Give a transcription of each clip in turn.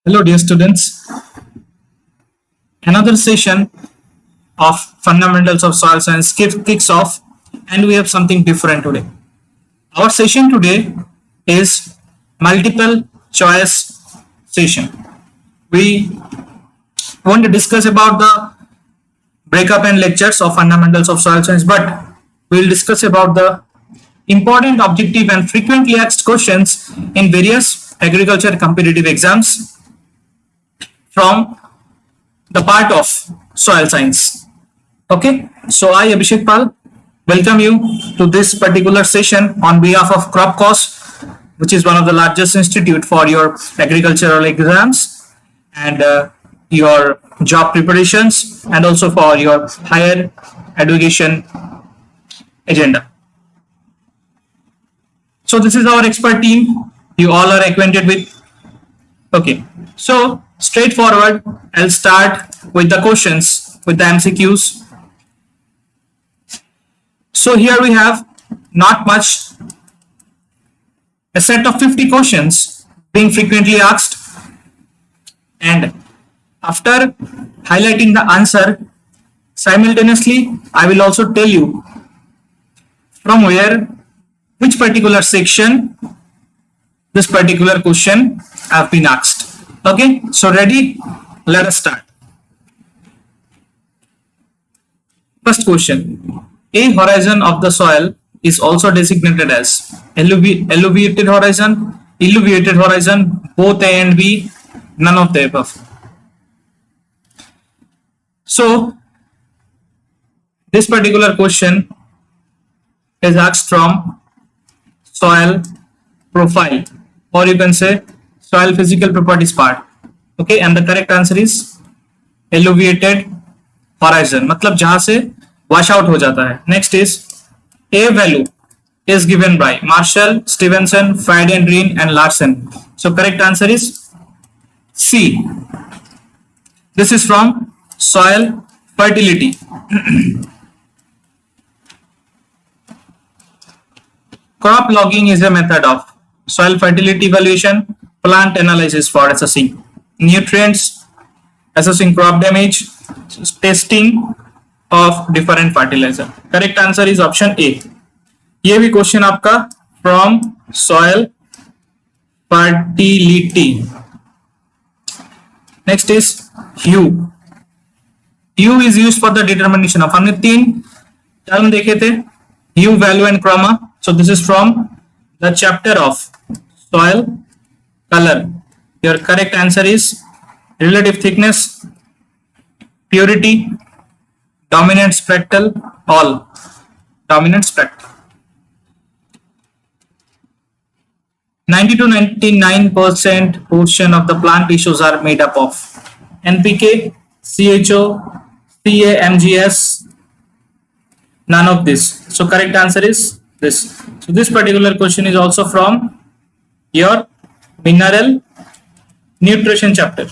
Hello, dear students. Another session of Fundamentals of Soil Science kicks off, and we have something different today. Our session today is multiple choice session. We want to discuss about the breakup and lectures of Fundamentals of Soil Science, but we will discuss about the important objective and frequently asked questions in various agriculture competitive exams from the part of soil science. Okay, so I, Abhishek Pal, welcome you to this particular session on behalf of CropCos, which is one of the largest institute for your agricultural exams and your job preparations, and also for your higher education agenda. So this is our expert team. You all are acquainted with. Okay, so straightforward, I'll start with the questions, with the MCQs. So here we have not much, a set of 50 questions being frequently asked, and after highlighting the answer, simultaneously I will also tell you from where, which particular section this particular question have been asked. Okay, so ready? Let us start. First question. A horizon of the soil is also designated as elevated horizon, elevated horizon, both A and B, none of the above. So this particular question is asked from soil profile, or you can say soil physical properties part. Okay, and the correct answer is elevated horizon, मतलब जहां से wash out हो जाता है. Next is A value is given by Marshall, Stevenson, Frieden, and Larsen. So correct answer is C. This is from soil fertility. Crop logging is a method of soil fertility evaluation, plant analysis for assessing nutrients, assessing crop damage, testing of different fertilizer. Correct answer is option A. ये भी question आपका from soil fertility. Next is hue. Hue is used for the determination of, हमने 3 term देखे थे, hue, value and chroma. So this is from the chapter of soil color. Your correct answer is relative thickness, purity, dominant spectral, all dominant spectral. 90 to 99% portion of the plant tissues are made up of NPK, CHO, CA, MGS, none of this. So correct answer is this. So this particular question is also from your mineral nutrition chapter.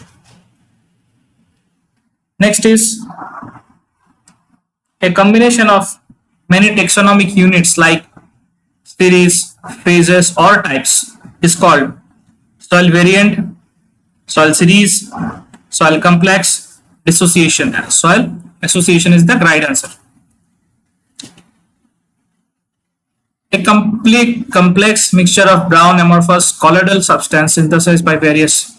Next is a combination of many taxonomic units like series, phases, or types is called soil variant, soil series, soil complex, dissociation. Soil association is the right answer. A complete complex mixture of brown amorphous colloidal substance synthesized by various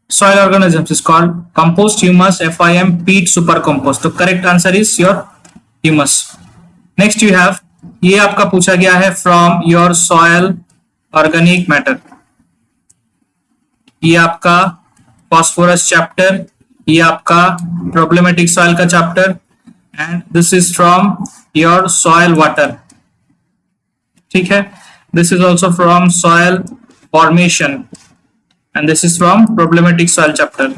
soil organisms is called compost, humus, FIM, peat, supercompost. तो correct answer is your humus. Next you have, ये आपका पूछा गया है from your soil organic matter. ये आपका phosphorus chapter, ये आपका problematic soil का chapter, and this is from your soil water. ठीक है, this is also from soil formation, and this is from problematic soil chapter.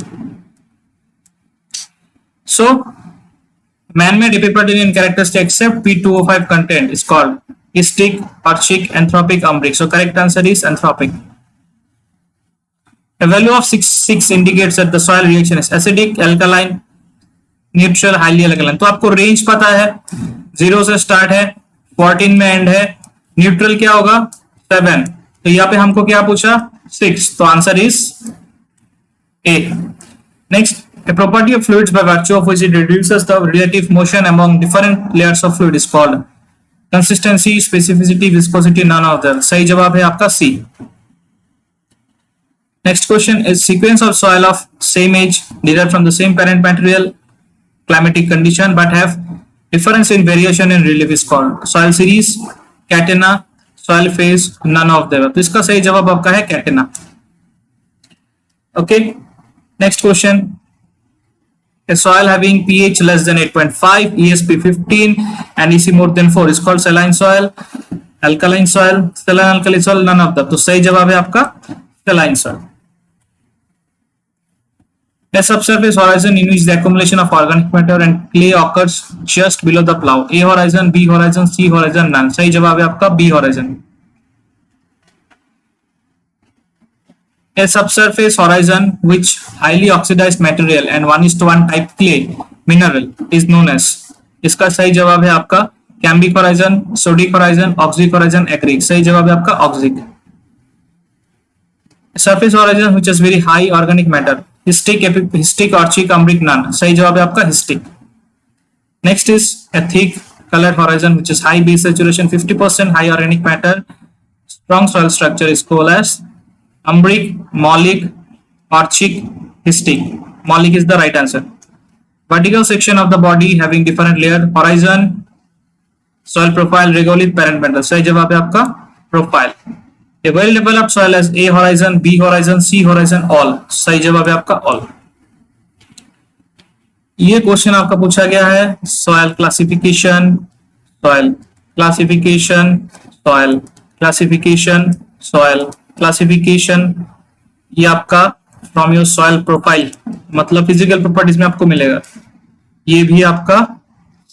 So man-made epiphytean characteristic except P2O5 content is called istic, archic, anthropic, umbric. So correct answer is anthropic. A value of 6 indicates that the soil reaction is acidic, alkaline, neutral, highly alkaline. तो आपको range पता है, 0 से start है, 14 में and है. Neutral क्या होगा 7. तो यहाँ पे हमको क्या पूछा 6. तो answer is A. Next, a property of fluids by virtue of which it reduces the relative motion among different layers of fluid is called consistency, specificity, viscosity, none of them. सही जवाब है आपका C. Next question is sequence of soil of same age derived from the same parent material, climatic condition but have difference in variation in relief is called soil series, catena, soil phase, none of them. तो इसका सही जवाब आपका है catena. Okay. Next question. A soil having pH less than 8.5, ESP 15 and EC more than 4 is called saline soil, alkaline soil, saline alkali soil, none of them. तो सही जवाब है आपका saline soil. A subsurface horizon in which the accumulation of organic matter and clay occurs just below the plow. A horizon, B horizon, C horizon, none. सही जवाब है आपका B horizon. A subsurface horizon which highly oxidized material and 1:1 type clay mineral is known as. इसका सही जवाब है आपका cambic horizon, sodic horizon, oxic horizon, acric. सही जवाब है आपका oxic. A surface horizon which has very high organic matter, histic, histic, orchic, umbric, none. सही जवाब है आपका histic. Next is a thick colored horizon which is high base saturation, 50% high organic matter, strong soil structure is called as umbric, molic, orchic, histic. Molic is the right answer. Vertical section of the body having different layer, horizon, soil profile, regolith, parent material. सही जवाब है आपका profile. A well developed soil has A horizon, B horizon, C horizon, all. सही जवाब है आपका all. ये question आपका पूछा गया है soil classification, soil classification, soil classification, soil classification. ये आपका फ्रॉम योर सॉइल प्रोफाइल मतलब फिजिकल प्रॉपर्टीज में आपको मिलेगा. ये भी आपका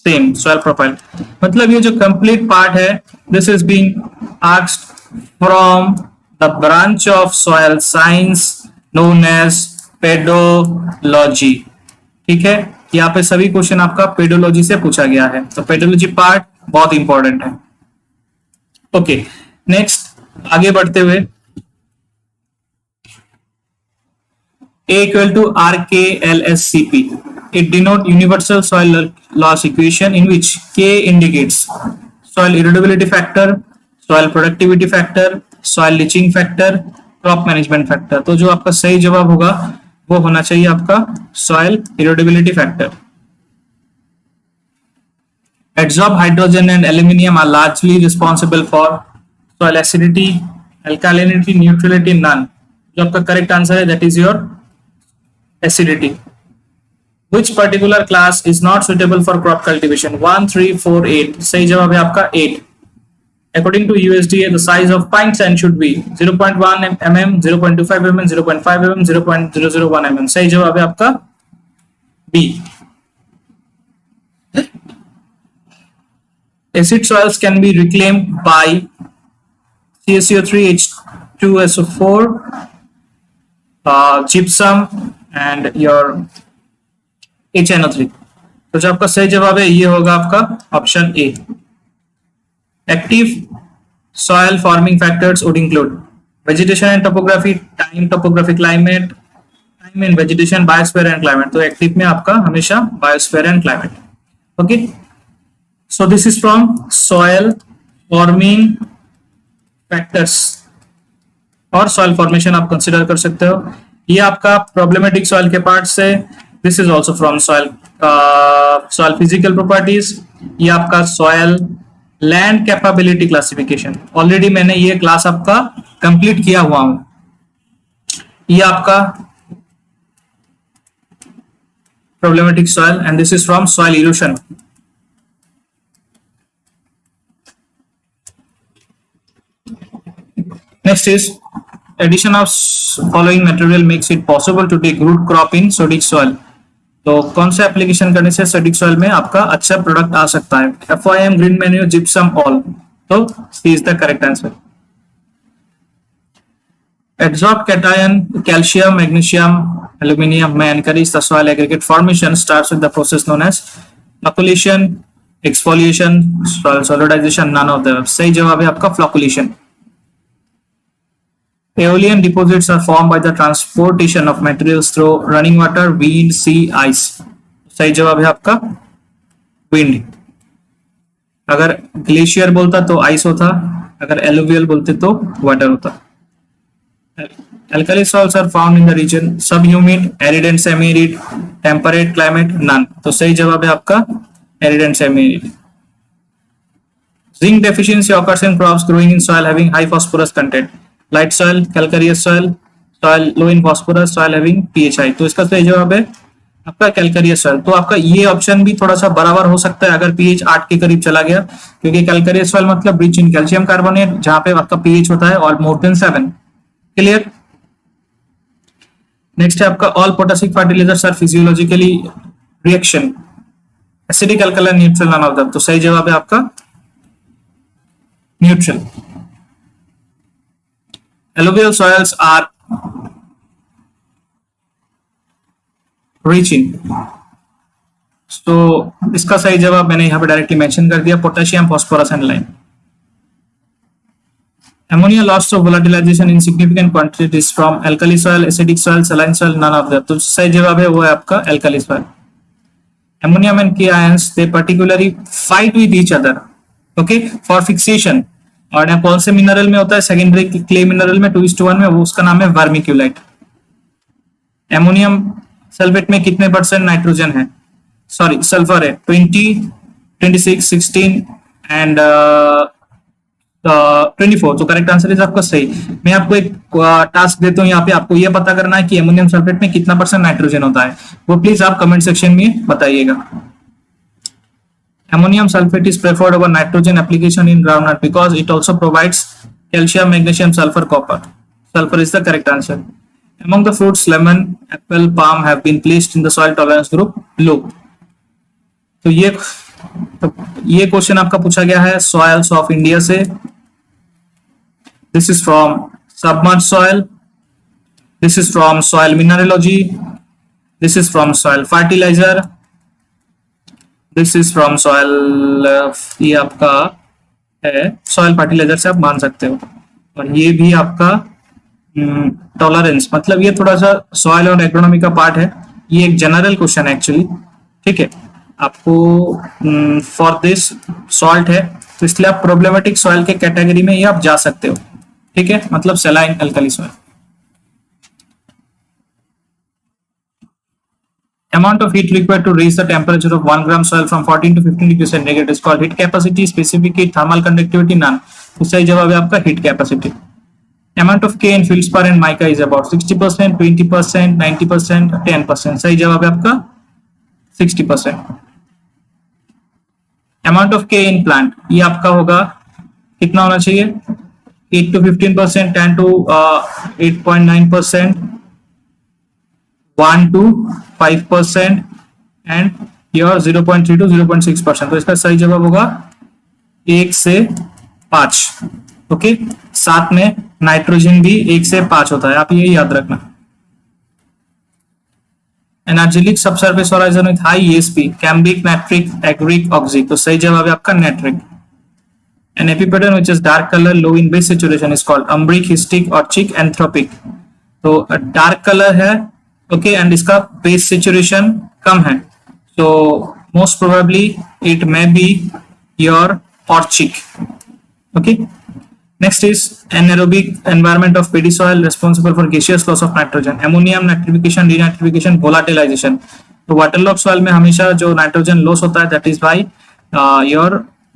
सेम सॉइल प्रोफाइल मतलब ये जो कंप्लीट पार्ट है this is being asked from the branch of soil science known as pedology. ठीक है, यहाँ पे सभी क्वेश्चन आपका पेडोलॉजी से पूछा गया है तो पेडोलॉजी पार्ट बहुत इंपॉर्टेंट है. ओके, नेक्स्ट आगे बढ़ते हुए A equal to RKLSCP. It denotes universal soil loss equation in which K indicates soil erodibility factor, soil productivity factor, soil leaching factor, crop management factor. तो जो आपका सही जवाब होगा वो होना चाहिए आपका soil erodibility factor. Adsorbed hydrogen and aluminium are largely responsible for soil acidity, alkalinity, neutrality, none. जो आपका करेक्ट आंसर है that is your acidity. Which particular class is not suitable for crop cultivation? 1, 3, 4, 8. सही जवाब है आपका 8. According to USDA, the size of pine sand should be 0.1 mm, 0.25 mm, 0.5 mm, 0.001 mm. सही जवाब है आपका B. Acid soils can be reclaimed by CaCO3, H2SO4, gypsum and your HNO3. तो जो आपका सही जवाब है ये होगा आपका option A. Active soil forming factors would include vegetation and topography, time, topography, climate, time and vegetation, biosphere and climate. तो एक्टिव में आपका हमेशा biosphere and climate. Okay, so this is from soil forming factors और soil formation आप consider कर सकते हो. ये आपका प्रॉब्लमेटिक सॉइल के पार्ट से. This is also from soil physical properties. ये आपका soil land capability classification. Already मैंने ये क्लास आपका कंप्लीट किया हुआ हूं. ये आपका problematic soil and this is from soil erosion. Next is addition of following material makes it possible to take root crop in sodic soil. तो कौन सा एप्लीकेशन करने से sodic soil में आपका अच्छा प्रोडक्ट आ सकता है? FOM, green manure, gypsum, all. तो C is the correct answer. Adsorbed cation, calcium, magnesium, aluminium may encourage the soil aggregate formation. Starts with the process known as flocculation, exfoliation, soil solidization. None of them. सही जवाब है आपका flocculation. Aeolian deposits are formed by the transportation of materials through running water, wind, sea, ice. सही जवाब है आपका wind. अगर glacier बोलता तो आइस होता, अगर एलुवियल बोलते तो वाटर होता. Alkali soils are found in the region subhumid, arid and semi-arid, temperate climate, none. तो सही जवाब है आपका arid and semi-arid. Zinc deficiency occurs in crops growing in soil having high phosphorus content. Light soil, calcareous soil, soil low in phosphorus, soil having pH high. तो इसका सही जवाब है आपका कैलकरियस सॉइल. तो आपका ये ऑप्शन भी थोड़ा सा बराबर हो सकता है अगर पीएच 8 के करीब चला गया, क्योंकि कैलकरियस सॉइल मतलब रिच इन कैल्शियम कार्बोनेट, जहां पे आपका पीएच होता है और मोर देन 7. क्लियर. नेक्स्ट है आपका all potassic fertilisers are physiologically reaction acidic, alkaline, neutral, none of them. तो सही जवाब है आपका neutral. Alluvial soils are rich in. तो इसका सही जवाब मैंने यहाँ पे डायरेक्टली मेंशन कर दिया, potassium, phosphorus and lime. Ammonia lost of volatilization in significant quantities from alkali soil, acidic soil, saline soil, none of them. तो सही जवाब है वो है आपका alkali soil. Ammonium and K ions they particularly fight with each other, okay, for fixation. और यहाँ कौन से मिनरल में होता है? सेकेंडरी क्ले मिनरल में 2:1 में, वो उसका नाम है वर्मिक्यूलाइट. एमोनियम सल्फेट में कितने परसेंट नाइट्रोजन है, सॉरी सल्फर है? 20, 26, 16 एंड 24. तो करेक्ट आंसर इज आपका सही. मैं आपको एक टास्क देता हूँ यहाँ पे, आपको ये पता करना है कि एमोनियम सल्फेट में कितना परसेंट नाइट्रोजन होता है. वो प्लीज आप कमेंट सेक्शन में बताइएगा. Ammonium sulfate is preferred over nitrogen application in groundnut because it also provides calcium, magnesium, sulfur, copper. Sulfur is the correct answer. Among the fruits, lemon, apple, palm have been placed in the soil tolerance group low. तो ये question आपका पूछा गया है soils of India से. This is from submerged soil. This is from soil mineralogy. This is from soil fertilizer. This is from soil, ये आपका है सॉइल फर्टिलाइजर से आप मान सकते हो. और ये भी आपका टॉलरेंस, मतलब ये थोड़ा सा सॉइल और एग्रोनॉमी का पार्ट है. ये एक जनरल क्वेश्चन है एक्चुअली, ठीक है. आपको फॉर दिस सॉल्ट है, तो इसलिए आप प्रॉब्लमेटिक सॉइल के कैटेगरी में ये आप जा सकते हो, ठीक है, मतलब saline alkali soil. Amount of heat required to raise the temperature of 1 gram soil from 14 to 15 degrees centigrade is called heat capacity. Specific heat, thermal conductivity, none. तो सही जवाब है आपका heat capacity. Amount of K in feldspar and mica is about 60%, 20%, 90%, 10%. सही जवाब है आपका 60%. Amount of K in plant, ये आपका होगा कितना होना चाहिए? 8 to 15%, 10 to 8.9%. 1 to 5% and your 0.3 to 0.6%. तो इसका सही जवाब होगा 1 से 5. ओके, साथ में नाइट्रोजन भी 1 से 5 होता है, आप ये याद रखना. Energetic subsurface horizon with high ESP, cambric, nitric, agric, oxic. तो सही जवाब है आपका nitric. An epipetal which is dark color, low in base saturation is called umbric, histic, orchic, anthropic. तो डार्क कलर है, ओके, एंड इसका base saturation कम है, so most probably it may be your orchic. Okay, next is anaerobic environment of paddy soil responsible for gaseous loss of nitrogen, ammonium, nitrification, denitrification, volatilization. तो waterlogged soil में हमेशा जो nitrogen loss होता है, that is by your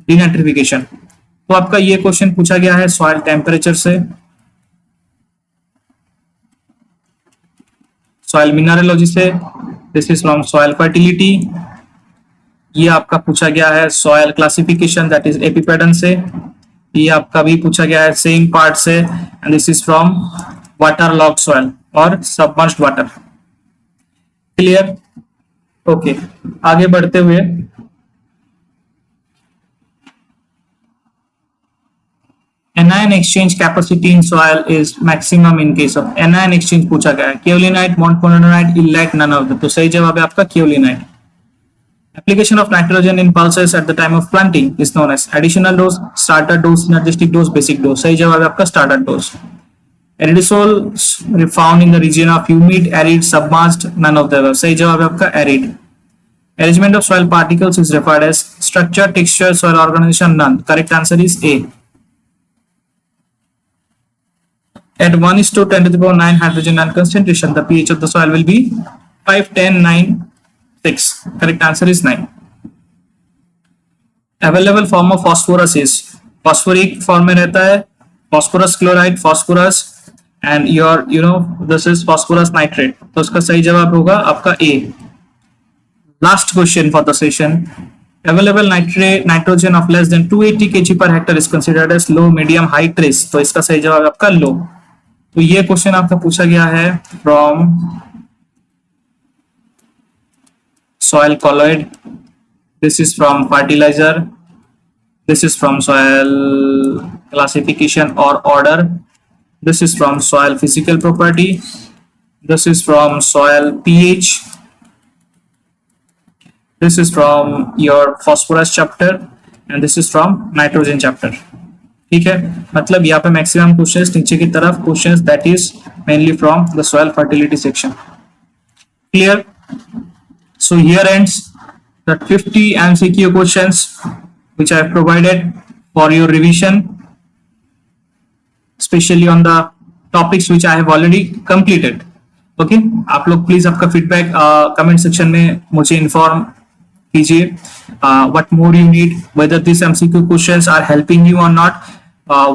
denitrification. तो आपका ये question पूछा गया है सॉइल टेम्परेचर से, सॉइल मिनरलोजी से. This is from soil fertility. ये आपका पूछा गया है सॉइल क्लासिफिकेशन, दैट इज एपिपेडन से. ये आपका भी पूछा गया है सेम पार्ट से, and this is from water log soil और सबमर्ज्ड वाटर. क्लियर? ओके, आगे बढ़ते हुए anion exchange capacity in soil is maximum in case of anion exchange पूछा गया है. Kaolinite, montmorillonite, illite, none of them. तो सही जवाब है आपका kaolinite. Application of nitrogen in pulses at the time of planting is known as additional dose, starter dose, synergistic dose, basic dose. सही जवाब है आपका starter dose. Aridisols found in the region of humid, arid, submerged, none of the above. सही जवाब है आपका arid. Arrangement of soil particles is referred as structure, texture, soil organization, none. Correct answer is A. At 1:10 to the power 9 hydrogen ion concentration, the pH of the soil will be 5, 10, 9, 6. Correct answer is 9. Available form of phosphorus is phosphoric form में रहता है phosphorus chloride, phosphorus, and your this is phosphorus nitrate. तो उसका सही जवाब होगा आपका A. Last question for the session. Available nitrogen of less than 280 kg per hectare is considered as low, medium, high, trace. तो इसका सही जवाब आपका low. तो ये क्वेश्चन आपका पूछा गया है from soil colloid. This is from fertilizer. This is from soil classification or order. This is from soil physical property. This is from soil pH. This is from your phosphorus chapter and this is from nitrogen chapter. ठीक है, मतलब यहाँ पे maximum questions नीचे की तरफ questions that is mainly from the soil fertility section. Clear? So here ends the 50 MCQ questions which I have provided for your revision, especially on the topics which I have already completed. Okay, आप लोग please आपका feedback comment section में मुझे inform कीजिए. What more you need, whether these MCQ questions are helping you or not,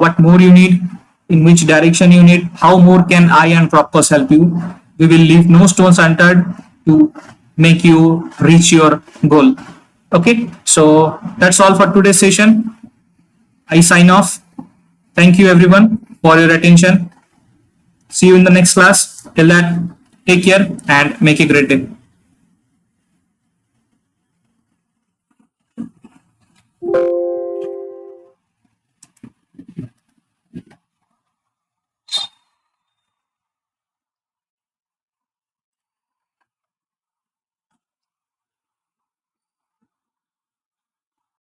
what more you need, in which direction you need, how more can I and Propcos help you. We will leave no stones unturned to make you reach your goal. Okay, so that's all for today's session. I sign off. Thank you everyone for your attention. See you in the next class. Till that, take care and make a great day.